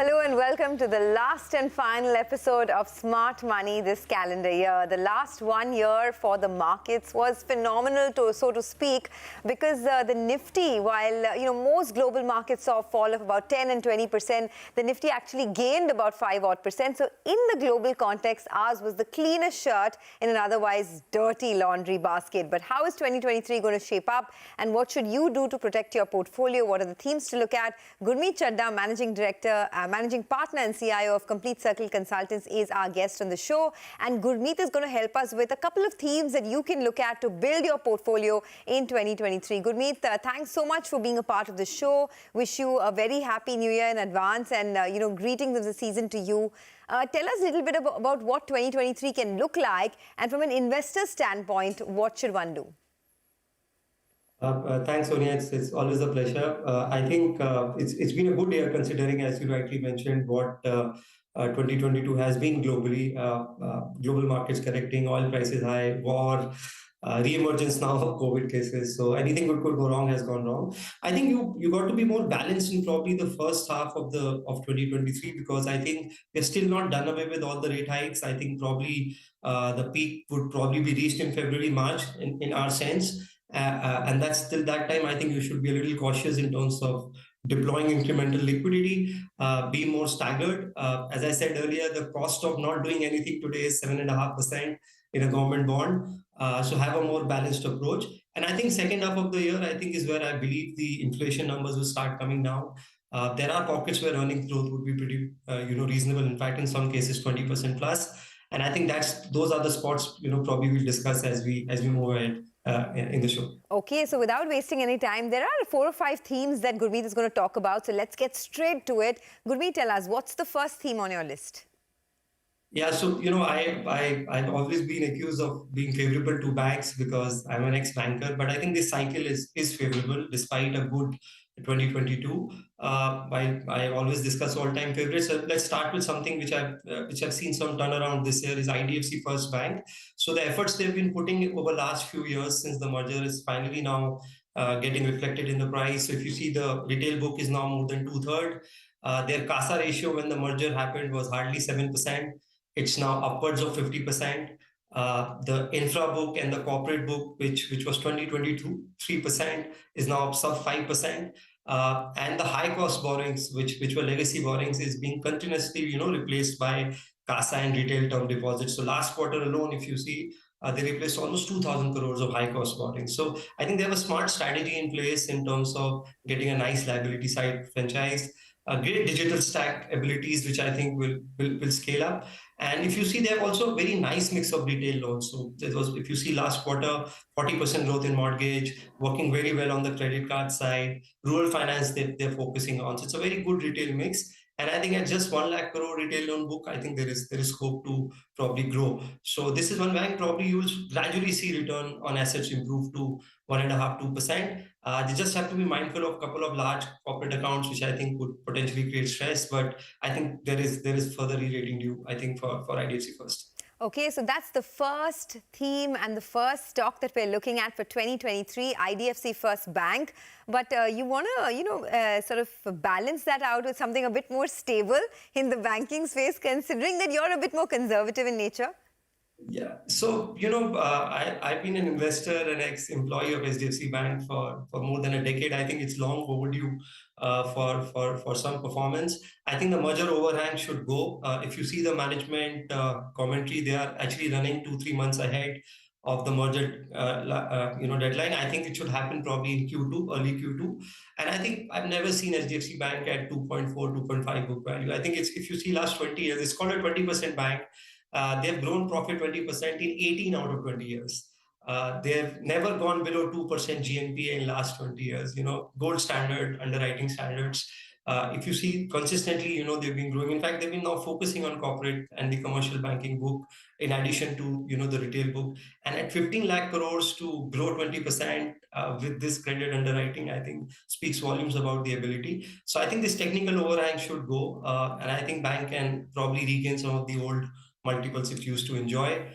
Hello and welcome to the last and final episode of Smart Money this calendar year. The last 1 year for the markets was phenomenal, so to speak, because the Nifty, while most global markets saw a fall of about 10 and 20%, the Nifty actually gained about 5-odd%. So in the global context, ours was the cleanest shirt in an otherwise dirty laundry basket. But how is 2023 going to shape up, and what should you do to protect your portfolio? What are the themes to look at? Gurmeet Chadha, Managing Director, Managing Partner and CIO of Complete Circle Consultants, is our guest on the show. And Gurmeet is going to help us with a couple of themes that you can look at to build your portfolio in 2023. Gurmeet, thanks so much for being a part of the show. Wish you a very happy new year in advance, and greetings of the season to you. Tell us a little bit about what 2023 can look like, and from an investor standpoint, what should one do? Thanks, Sonia. It's always a pleasure. I think it's been a good year, considering, as you rightly mentioned, what 2022 has been globally. Global markets correcting, oil prices high, war, re-emergence now of COVID cases. So anything that could go wrong has gone wrong. I think you got to be more balanced in probably the first half of 2023, because I think we're still not done away with all the rate hikes. I think probably the peak would probably be reached in February, March, in our sense. And that's till that time, I think you should be a little cautious in terms of deploying incremental liquidity, be more staggered. As I said earlier, the cost of not doing anything today is 7.5% in a government bond. So have a more balanced approach. And I think second half of the year, I think, is where I believe the inflation numbers will start coming down. There are pockets where earnings growth would be pretty, reasonable. In fact, in some cases, 20% plus. And I think those are the spots, probably we'll discuss as we move ahead in the show. Okay, so without wasting any time, there are 4 or 5 themes that Gurmeet is going to talk about. So let's get straight to it. Gurmeet, tell us, what's the first theme on your list? Yeah, so, I've always been accused of being favorable to banks because I'm an ex-banker, but I think this cycle is favorable despite a good 2022. I always discuss all-time favorites. So let's start with something which I've seen some turnaround this year, is IDFC First Bank. So the efforts they've been putting over the last few years since the merger is finally now getting reflected in the price. So if you see, the retail book is now more than 2/3. Their CASA ratio when the merger happened was hardly 7%. It's now upwards of 50%. The infra book and the corporate book, which was 2022 3%, is now sub 5%. And the high cost borrowings, which were legacy borrowings, is being continuously replaced by CASA and retail term deposits. So last quarter alone, if you see, they replaced almost 2,000 crores of high cost borrowings. So I think they have a smart strategy in place in terms of getting a nice liability side franchise. Great digital stack abilities, which I think will scale up. And if you see, they have also a very nice mix of retail loans. So if you see last quarter, 40% growth in mortgage, working very well on the credit card side, rural finance they're focusing on. So it's a very good retail mix. And I think at just 1 lakh crore retail loan book, I think there is scope to probably grow. So this is one bank probably you will gradually see return on assets improve to 1.5-2%. They just have to be mindful of a couple of large corporate accounts, which I think would potentially create stress. But I think there is further re-rating due, I think, for IDFC First. Okay, so that's the first theme and the first stock that we're looking at for 2023, IDFC First Bank. But you want to, sort of balance that out with something a bit more stable in the banking space, considering that you're a bit more conservative in nature. Yeah, so I've been an investor and ex-employee of HDFC Bank for more than a decade. I think it's long overdue for some performance. I think the merger overhang should go. If you see the management commentary, they are actually running 2-3 months ahead of the merger deadline. I think it should happen probably in Q2, early Q2. And I think I've never seen HDFC Bank at 2.4, 2.5 book value. I think if you see last 20 years, it's called a 20% bank. They've grown profit 20% in 18 out of 20 years. They've never gone below 2% GNPA in last 20 years. Gold standard underwriting standards. If you see consistently, they've been growing. In fact, they've been now focusing on corporate and the commercial banking book in addition to, the retail book. And at 15 lakh crores to grow 20% with this credit underwriting, I think speaks volumes about the ability. So I think this technical overhang should go. And I think bank can probably regain some of the old multiples it used to enjoy.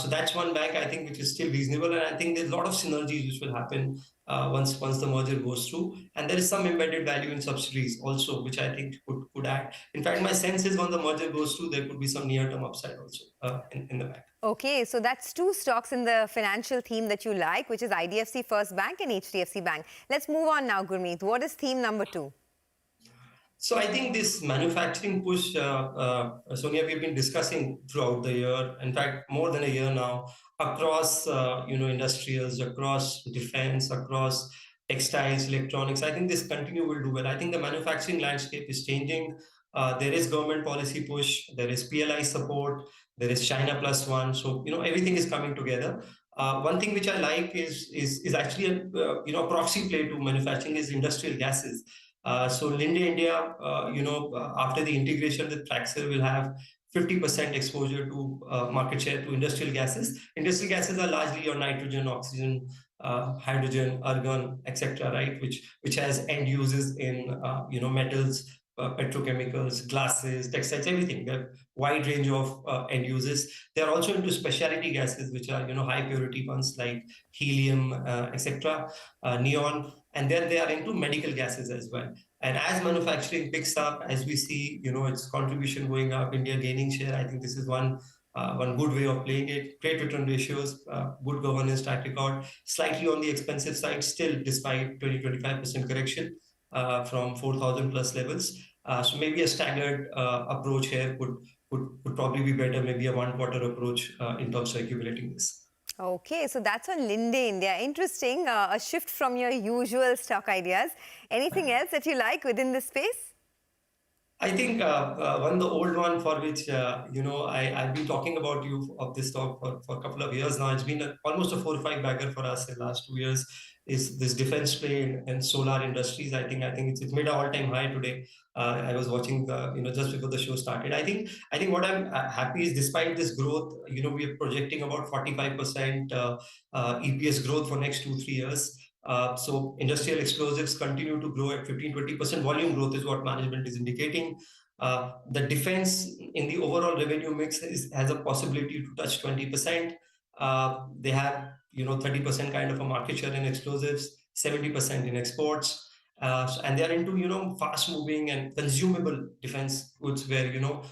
So that's one bank I think which is still reasonable, and I think there's a lot of synergies which will happen once the merger goes through. And there is some embedded value in subsidiaries also, which I think could add. In fact, my sense is when the merger goes through, there could be some near-term upside also in the bank. Okay, so that's two stocks in the financial theme that you like, which is IDFC First Bank and HDFC Bank. Let's move on now, Gurmeet. What is theme number 2? So I think this manufacturing push, Sonia, we've been discussing throughout the year, in fact, more than a year now, across industrials, across defense, across textiles, electronics. I think this will do well. I think the manufacturing landscape is changing. There is government policy push, there is PLI support, there is China Plus One. So everything is coming together. One thing which I like is actually a proxy play to manufacturing is industrial gases. So Linde India, after the integration with Praxair, will have 50% exposure to market share to industrial gases. Industrial gases are largely your nitrogen, oxygen, hydrogen, argon, etc., right? Which has end uses in metals, petrochemicals, glasses, textiles, everything. There are wide range of end uses. They are also into specialty gases, which are high purity ones like helium, etc., neon, and then they are into medical gases as well. And as manufacturing picks up, as we see, its contribution going up, India gaining share. I think this is one good way of playing it. Great return ratios, good governance track record, slightly on the expensive side still, despite 20-25% correction from 4,000 plus levels. So maybe a staggered approach here would probably be better. Maybe a one-quarter approach in terms of accumulating this. Okay, so that's on Linde India. Interesting, a shift from your usual stock ideas. Anything else that you like within this space? I think the old one for which, I've been talking about you of this stock for a couple of years now. It's been almost a 4 or 5 bagger for us in the last 2 years. Is this defense play and solar industries? I think it's made an all-time high today. I was watching just before the show started. I think what I'm happy is despite this growth, we are projecting about 45% EPS growth for next 2-3 years. So industrial explosives continue to grow at 15-20% volume growth is what management is indicating. The defense in the overall revenue mix has a possibility to touch 20%. They have 30% kind of a market share in explosives, 70% in exports. And they are into fast moving and consumable defense goods where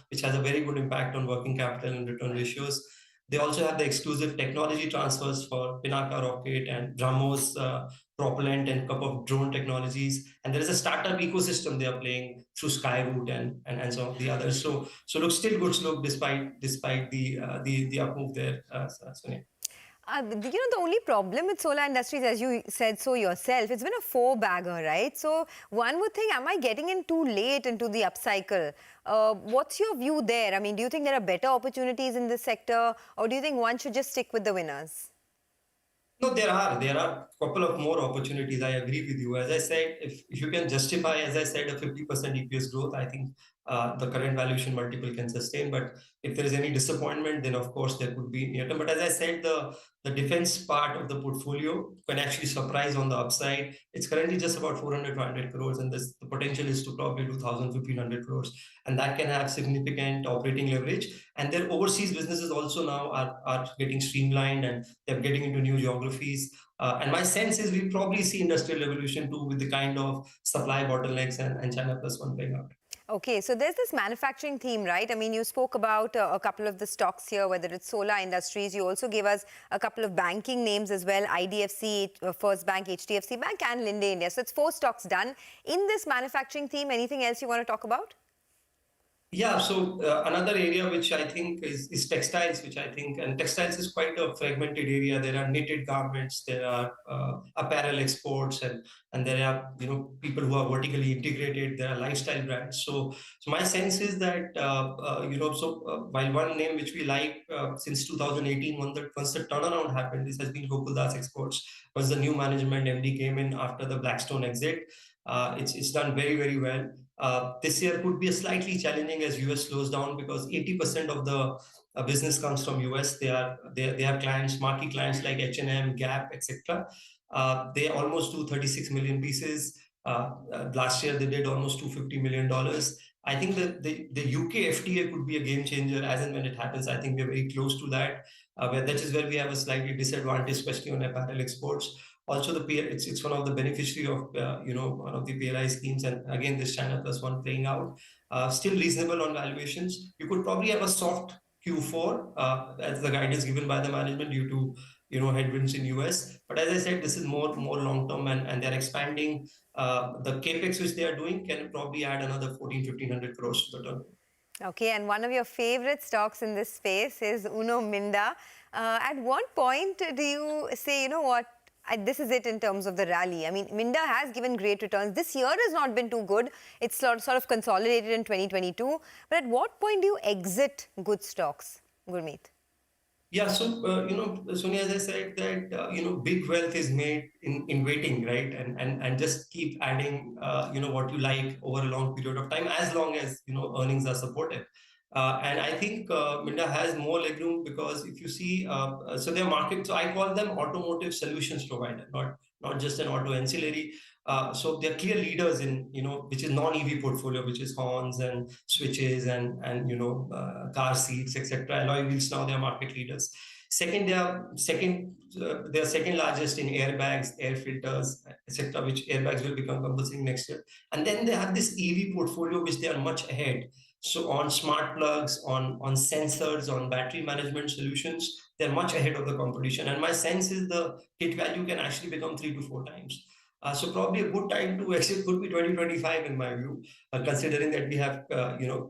which has a very good impact on working capital and return ratios. They also have the exclusive technology transfers for Pinaka rocket and BrahMos propellant and couple of drone technologies. And there is a startup ecosystem they are playing through Skyroot and some of the others. So looks still good slope despite the up move there, Sonia. The only problem with solar industries, as you said so yourself, it's been a 4-bagger, right? So one would think, am I getting in too late into the upcycle? What's your view there? I mean, do you think there are better opportunities in this sector, or do you think one should just stick with the winners? No, there are a couple of more opportunities. I agree with you. As I said, if you can justify, as I said, a 50% EPS growth, I think the current valuation multiple can sustain. But if there is any disappointment, then of course there could be near term. But as I said, the defense part of the portfolio can actually surprise on the upside. It's currently just about 400-500 crores, and the potential is to probably do 1,000-1,500 crores, and that can have significant operating leverage. And their overseas businesses also now are getting streamlined, and they're getting into new geographies. And my sense is we probably see industrial revolution too, with the kind of supply bottlenecks and China Plus One playing out. Okay, so there's this manufacturing theme, right? I mean, you spoke about a couple of the stocks here, whether it's solar industries. You also gave us a couple of banking names as well, IDFC First Bank, HDFC Bank, and Linde India. So it's 4 stocks done. In this manufacturing theme, anything else you want to talk about? Yeah, so another area which I think is textiles, and textiles is quite a fragmented area. There are knitted garments, there are apparel exports, and there are people who are vertically integrated. There are lifestyle brands. So my sense is that while one name which we like since 2018, once the turnaround happened, this has been Gokuldas Exports. Once the new management MD came in after the Blackstone exit, it's done very, very well. This year could be a slightly challenging as US slows down because 80% of the business comes from US. They have clients, marquee clients like H&M, Gap, etc. They almost do 36 million pieces. Last year they did almost $250 million. I think that the UK FTA could be a game changer as and when it happens. I think we're very close to that. That is where we have a slightly disadvantage, especially on apparel exports. Also, it's one of the beneficiary of one of the PLI schemes, and again this China Plus One playing out. Still reasonable on valuations. You could probably have a soft Q4 as the guidance given by the management due to headwinds in US. But as I said, this is more long term, and they're expanding. The capex which they are doing can probably add another 1,500 crores to the turnover. Okay, and one of your favorite stocks in this space is Minda. At what point do you say, you know what, this is it in terms of the rally? I mean, Minda has given great returns. This year has not been too good. It's sort of consolidated in 2022. But at what point do you exit good stocks, Gurmeet? Yeah, so Sonia, as I said, that big wealth is made in waiting, right? And just keep adding what you like over a long period of time, as long as earnings are supportive. And I think Minda has more legroom, because if you see, so their market, so I call them automotive solutions provider, not just an auto ancillary. So they're clear leaders in which is non-EV portfolio, which is horns and switches and car seats, etc. Alloy wheels, now they're market leaders. Second, they are second largest in airbags, air filters, etc. Which airbags will become compulsory next year. And then they have this EV portfolio, which they are much ahead. So on smart plugs, on sensors, on battery management solutions, they're much ahead of the competition. And my sense is the hit value can actually become 3 to 4 times. So probably a good time to exit could be 2025 in my view, considering that we have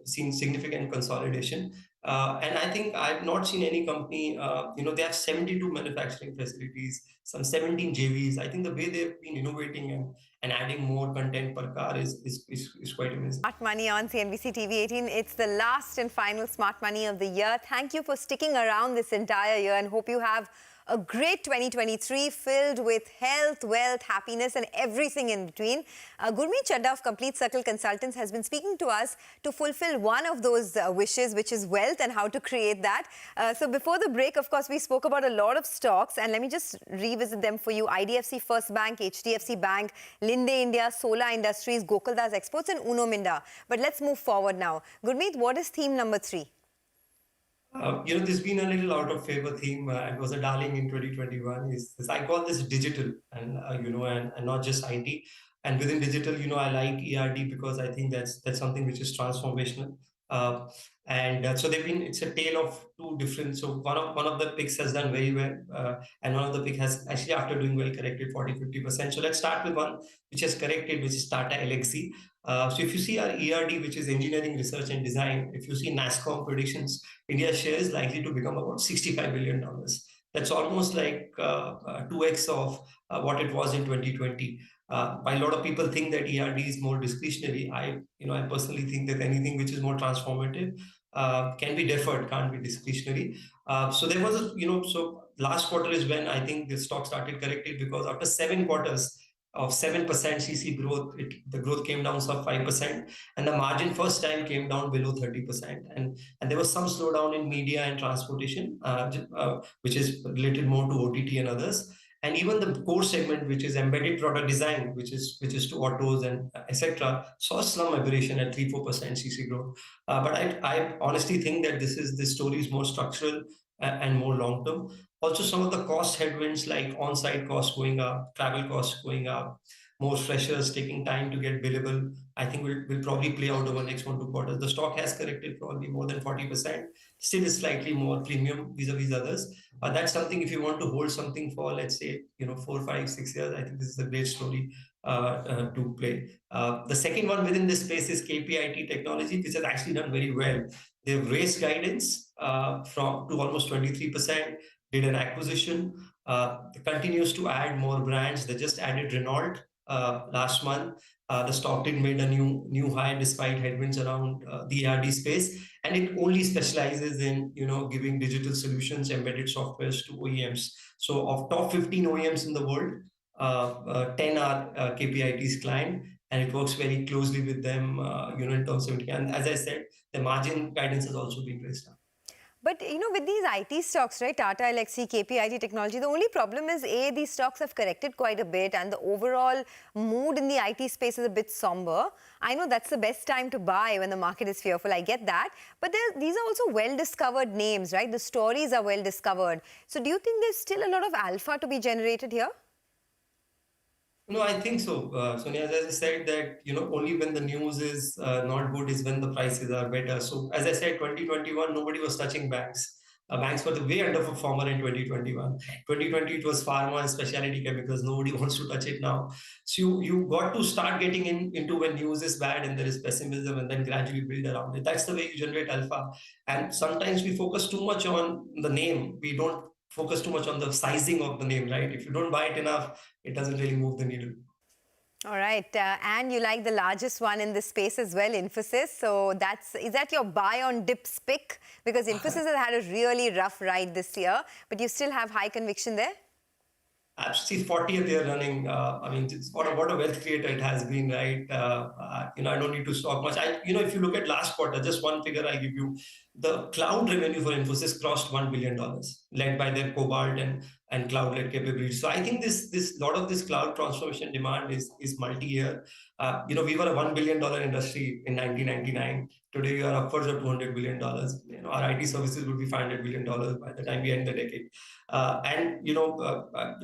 seen significant consolidation. And I think I've not seen any company, they have 72 manufacturing facilities, some 17 JVs. I think the way they've been innovating and adding more content per car is quite amazing. Smart Money on CNBC TV18. It's the last and final Smart Money of the year. Thank you for sticking around this entire year, and hope you have a great 2023 filled with health, wealth, happiness and everything in between. Gurmeet Chadha of Complete Circle Consultants has been speaking to us to fulfill one of those wishes, which is wealth, and how to create that. So before the break, of course, we spoke about a lot of stocks, and let me just revisit them for you. IDFC First Bank, HDFC Bank, Linde India, Solar Industries, Gokaldas Exports and Minda. But let's move forward now. Gurmeet, what is theme number 3? There's been a little out of favor theme. It was a darling in 2021. I call this digital, and and not just IT. And within digital, I like ERD because I think that's something which is transformational. So it's a tale of two different. So one of the picks has done very well, and one of the pick has actually, after doing well, corrected 40-50%. So let's start with one which has corrected, which is Tata Lxc. So if you see our ERD, which is engineering, research and design, if you see NASSCOM predictions, India's share is likely to become about $65 billion. That's almost like 2x of what it was in 2020. While a lot of people think that ERD is more discretionary, I personally think that anything which is more transformative can be deferred, can't be discretionary. So there was so last quarter is when I think the stock started correcting, because after 7 quarters of 7% CC growth, the growth came down sub 5%, and the margin first time came down below 30%. And there was some slowdown in media and transportation, which is related more to OTT and others. And even the core segment, which is embedded product design, which is to autos and etc., saw some aberration at 3-4% CC growth. But I honestly think that this story is more structural and more long term. Also, some of the cost headwinds like on-site costs going up, travel costs going up, more freshers taking time to get billable, I think will probably play out over the next 1-2 quarters. The stock has corrected probably more than 40%. Still is slightly more premium vis-a-vis others. That's something, if you want to hold something for, let's say, 4, 5, 6 years, I think this is a great story to play. The second one within this space is Kpit Technology, which has actually done very well. They've raised guidance to almost 23%, did an acquisition, continues to add more brands. They just added Renault last month. The stock did made a new high despite headwinds around the ERD space, and it only specializes in giving digital solutions, embedded softwares to OEMs. So of top 15 OEMs in the world, 10 are KPIT's client, and it works very closely with them, in terms of, and as I said, the margin guidance has also been raised up. But, with these IT stocks, right, Tata Lxc, Kpit Technology, the only problem is, these stocks have corrected quite a bit and the overall mood in the IT space is a bit somber. I know that's the best time to buy when the market is fearful, I get that. But these are also well-discovered names, right? The stories are well-discovered. So do you think there's still a lot of alpha to be generated here? No, I think so. Sonia, as I said that, only when the news is not good is when the prices are better. So as I said, 2021, nobody was touching banks. Banks were the way underperformer in 2021. 2020, it was pharma and specialty chemicals. Nobody wants to touch it now. So you got to start getting into when news is bad and there is pessimism and then gradually build around it. That's the way you generate alpha. And sometimes we focus too much on the name. We don't focus too much on the sizing of the name, right? If you don't buy it enough, it doesn't really move the needle. All right, and you like the largest one in this space as well, Infosys. So is that your buy on dips pick? Because Infosys has had a really rough ride this year, but you still have high conviction there? Actually, 40th year running. I mean, what a wealth creator it has been, right? I don't need to talk much. If you look at last quarter, just one figure I give you, the cloud revenue for Infosys crossed $1 billion, led by their Cobalt and cloud-led capabilities. So I think this lot of this cloud transformation demand is multi-year. We were a $1 billion industry in 1999. Today, we are upwards of $200 billion. Our IT services would be $500 billion by the time we end the decade.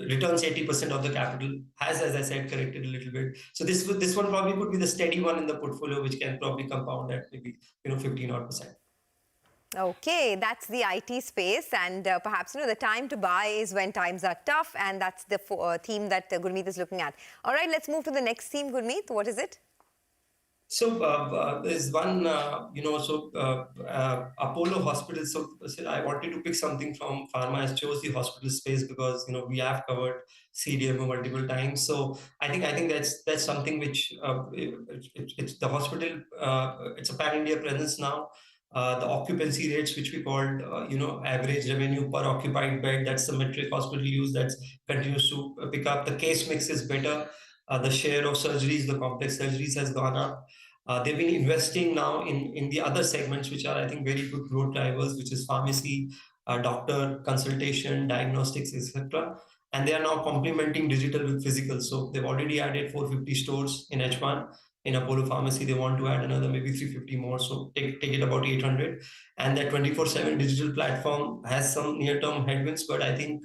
Returns 80% of the capital has, as I said, corrected a little bit. So this one probably could be the steady one in the portfolio, which can probably compound at maybe 15%. Okay, that's the IT space, and perhaps the time to buy is when times are tough, and that's the theme that Gurmeet is looking at. All right, let's move to the next theme, Gurmeet. What is it? So there's one, Apollo Hospital. So I wanted to pick something from pharma. I chose the hospital space because we have covered CDMO multiple times. So I think that's something which it's the hospital. It's a pan-India presence now. The occupancy rates, which we called, average revenue per occupied bed, that's the metric hospital use that continues to pick up. The case mix is better. The share of surgeries, the complex surgeries has gone up. They've been investing now in the other segments, which are, I think, very good growth drivers, which is pharmacy, doctor consultation, diagnostics, etc. And they are now complementing digital with physical. So they've already added 450 stores in H1. In Apollo Pharmacy, they want to add another maybe 350 more. So take it about 800. And that 24/7 digital platform has some near-term headwinds, but I think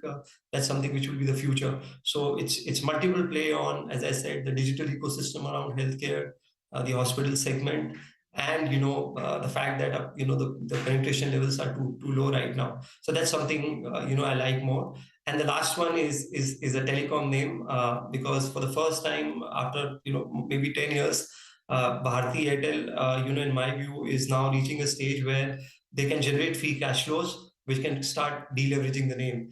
that's something which will be the future. So it's multiple play on, as I said, the digital ecosystem around healthcare, the hospital segment, and the fact that the penetration levels are too low right now. So that's something I like more. And the last one is a telecom name, because for the first time after maybe 10 years, Bharti Airtel, in my view, is now reaching a stage where they can generate free cash flows, which can start deleveraging the name.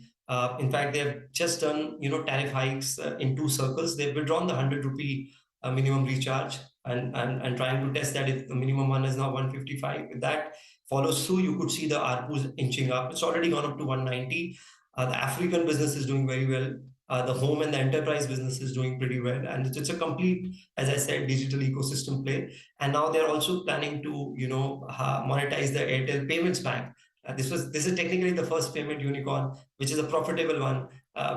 In fact, they have just done tariff hikes in two circles. They've withdrawn the 100 rupee minimum recharge and trying to test that if the minimum one is now 155. If that follows through, you could see the ARPUs inching up. It's already gone up to 190. The African business is doing very well. The home and the enterprise business is doing pretty well. And it's a complete, as I said, digital ecosystem play. And now they're also planning to, monetize the Airtel Payments Bank. This is technically the first payment unicorn, which is a profitable one,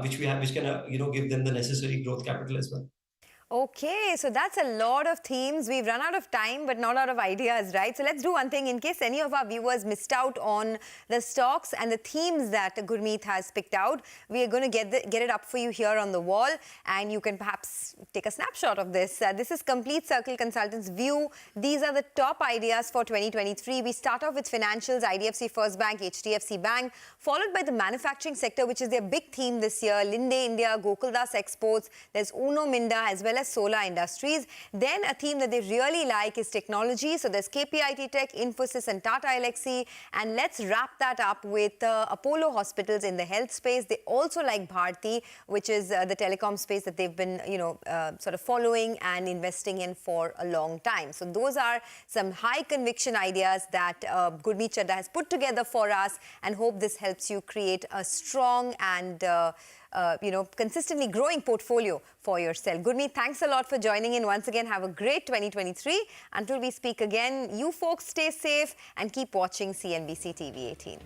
which can, give them the necessary growth capital as well. Okay, so that's a lot of themes. We've run out of time, but not out of ideas, right? So let's do one thing. In case any of our viewers missed out on the stocks and the themes that Gurmeet has picked out, we are going to get it up for you here on the wall, and you can perhaps take a snapshot of this. This is Complete Circle Consultants' view. These are the top ideas for 2023. We start off with financials, IDFC First Bank, HDFC Bank, followed by the manufacturing sector, which is their big theme this year. Linde India, Gokuldas Exports, there's Uno Minda, as well as Solar Industries. Then a theme that they really like is technology. So there's Kpit Tech, Infosys and Tata Lxc. And let's wrap that up with Apollo Hospitals in the health space. They also like Bharti, which is the telecom space that they've been, sort of following and investing in for a long time. So those are some high conviction ideas that Gurmeet Chadha has put together for us, and hope this helps you create a strong and consistently growing portfolio for yourself. Gurmeet, thanks a lot for joining in once again. Have a great 2023. Until we speak again, you folks stay safe and keep watching CNBC TV 18.